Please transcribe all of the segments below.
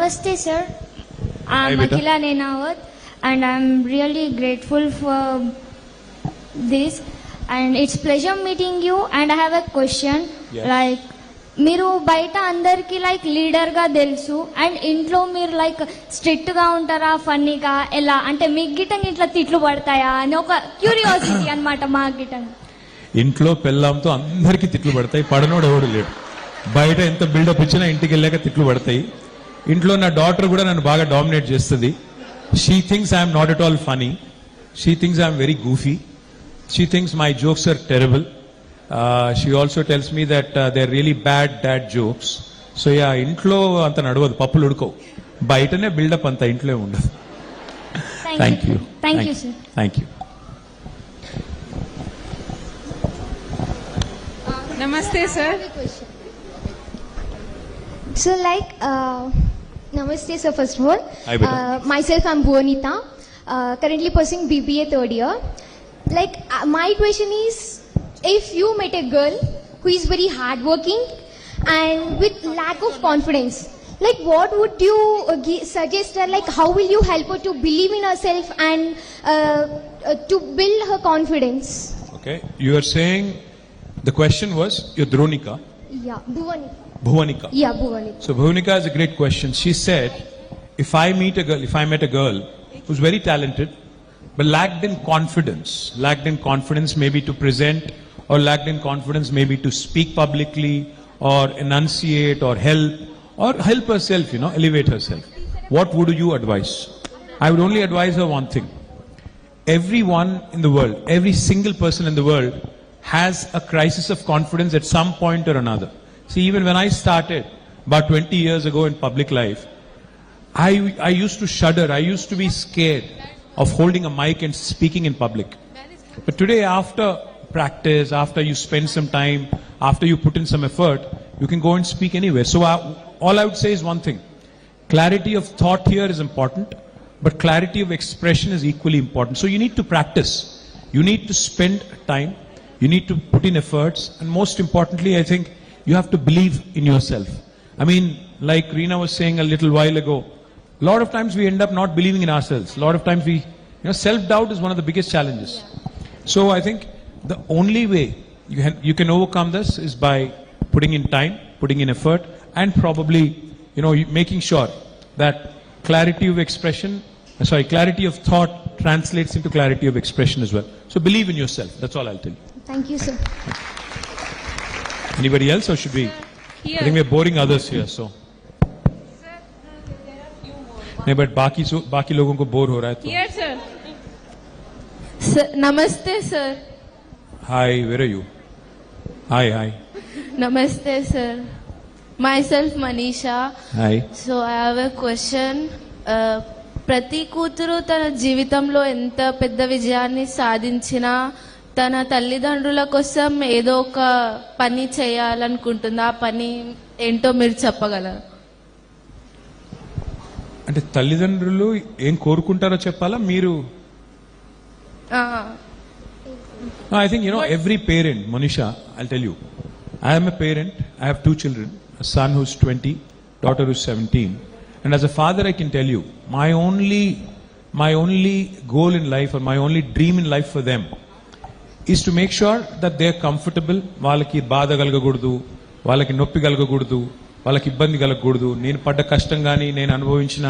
Namaste, sir. I'm Akhila Nenawat, and I'm really grateful for this. And it's pleasure meeting you. And I have a question. Yes. Like, మీరు బయట అందరికి like leader గా తెలుసు, and ఇంట్లో మీరు like strict గా ఉంటారా, ఫన్నీగా, ఎలా అంటే మీకు గిట్టంగా ఇట్లా తిట్లు పడతాయా అని ఒక క్యూరియాసిటీ అన్నమాట మా గిట్టంగా. ఇంట్లో పెళ్ళాంతో అందరికీ తిట్లు పడతాయి, పడనోడు ఎవడు లేడు. బయట ఎంత బిల్డప్ ఇచ్చినా ఇంటికి వెళ్ళాక తిట్లు పడతాయి. ఇంట్లో నా డాటర్ కూడా నన్ను బాగా డామినేట్ చేస్తుంది. She thinks I'm not at all funny, she thinks I'm very goofy, she thinks my jokes are terrible. She also tells me that they're really bad dad jokes. So yeah, ఇంట్లో అంత నడవదు, పప్పులు ఉడకవు. బయటనే buildup అంత ఇంట్లో ఉండదు. Thank you. Thank you, sir. Thank you. Namaste, sir. So namaste, sir, first of all. Hi, beta. Myself, I'm Bhuvanita, currently pursuing BBA third year. My question is, if you met a girl who is very hardworking and with lack of confidence, what would you suggest her? How will you help her to believe in herself and to build her confidence? Okay, you are saying the question was you're Dhronika. Yeah, Bhuvanika. Yeah, Bhuvanika. So Bhuvanika is a great question. She said, if I met a girl who's very talented but lacked in confidence maybe to present, or lacked in confidence maybe to speak publicly, or enunciate, or help herself, elevate herself, what would you advise? I would only advise her one thing. Everyone in the world, every single person in the world has a crisis of confidence at some point or another. See, even when I started about 20 years ago in public life, I used to shudder, I used to be scared of holding a mic and speaking in public. But today, after practice, after you spend some time, after you put in some effort, you can go and speak anywhere. So all I would say is one thing: clarity of thought here is important, but clarity of expression is equally important. So you need to practice, you need to spend time, you need to put in efforts, and most importantly, I think you have to believe in yourself. I mean, like Reena was saying a little while ago, a lot of times we end up not believing in ourselves. A lot of times self-doubt is one of the biggest challenges. So I think the only way you can overcome this is by putting in time, putting in effort, and probably, making sure that clarity of thought translates into clarity of expression as well. So believe in yourself. That's all I'll tell you. Thank you, sir. Anybody else, or should we? Here. I think we're boring others here, so. नहीं, but बाकी लोगों को bore हो रहा है तो. Here, sir. Sir, namaste, sir. Hi, where are you? Hi. Namaste, sir. Myself, Manisha. Hi. So I have a question. ప్రతి కూతురు తన జీవితంలో ఎంత పెద్ద విజయాన్ని సాధించినా తన తల్లిదండ్రుల కోసం ఏదో ఒక పని చేయాలనుకుంటుంది. ఆ పని ఏంటో మీరు చెప్పగలరా? అంటే తల్లిదండ్రులు ఏం కోరుకుంటారో చెప్పాలా మీరు? I think every parent, Manisha, I'll tell you, I am a parent. I have 2 children, a son who's 20, daughter who's 17, and as a father I can tell you, my only goal in life, or my only dream in life for them is to make sure that they're comfortable. వాళ్ళకి బాధ కలగకూడదు, వాళ్ళకి నొప్పి కలగకూడదు, వాళ్ళకి ఇబ్బంది కలగకూడదు. నేను పడ్డ కష్టం కానీ, నేను అనుభవించిన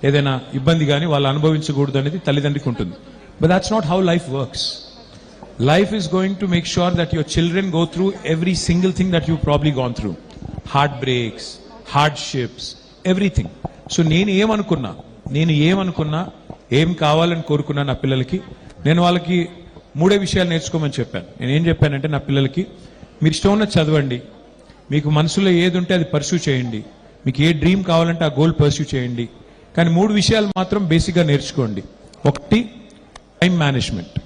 ఏదైనా ఇబ్బంది కానీ వాళ్ళు అనుభవించకూడదు అనేది తల్లిదండ్రికి ఉంటుంది. But that's not how life works. Life is going to make sure that your children go through every single thing that you've probably gone through. Heartbreaks, hardships, everything. So నేను ఏమనుకున్నా, ఏం కావాలని కోరుకున్నా నా పిల్లలకి, నేను వాళ్ళకి 3 విషయాలు నేర్చుకోమని చెప్పాను. నేను ఏం చెప్పానంటే, నా పిల్లలకి మీరు ఇష్టం ఉన్న చదవండి, మీకు మనసులో ఏది ఉంటే అది పర్స్యూ చేయండి, మీకు ఏ డ్రీమ్ కావాలంటే ఆ గోల్ పర్స్యూ చేయండి, కానీ 3 విషయాలు మాత్రం బేసిక్గా నేర్చుకోండి. ఒకటి, టైం మేనేజ్మెంట్.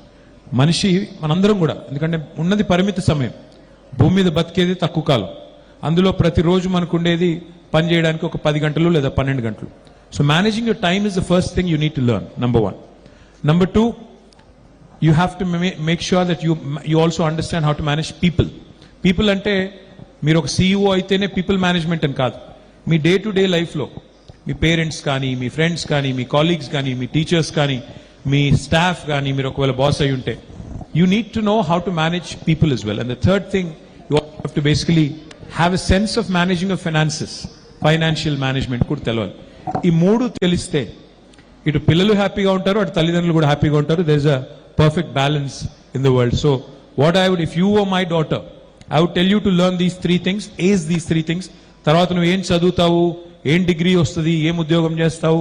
మనిషి మనందరం కూడా, ఎందుకంటే ఉన్నది పరిమిత సమయం, భూమి మీద బతికేది తక్కువ కాలం, అందులో ప్రతిరోజు మనకు ఉండేది పని చేయడానికి ఒక 10 గంటలు లేదా 12 గంటలు. So managing your time is the first thing you need to learn, number 1. Number 2, you have to make sure that you also understand how to manage people అంటే మీరు ఒక CEO అయితేనే పీపుల్ మేనేజ్మెంట్ అని కాదు. మీ డే టు డే లైఫ్లో మీ parents కానీ మీ friends కానీ మీ colleagues కానీ మీ టీచర్స్ కానీ మీ స్టాఫ్ కానీ మీరు ఒకవేళ బాస్ అయి ఉంటే you need to know how to manage people is well. And the third thing you have to basically have a sense of managing of finances, financial management కూడా తెలవాలి. ఈ మూడు తెలిస్తే ఇటు పిల్లలు హ్యాపీగా ఉంటారు, అటు తల్లిదండ్రులు కూడా హ్యాపీగా ఉంటారు. There is a perfect balance in the world. So what I would, if you were my daughter, I would tell you to learn these 3 things, age these 3 things. తర్వాత నువ్వు ఏం చదువుతావు, ఏం డిగ్రీ వస్తుంది, ఏం ఉద్యోగం చేస్తావు,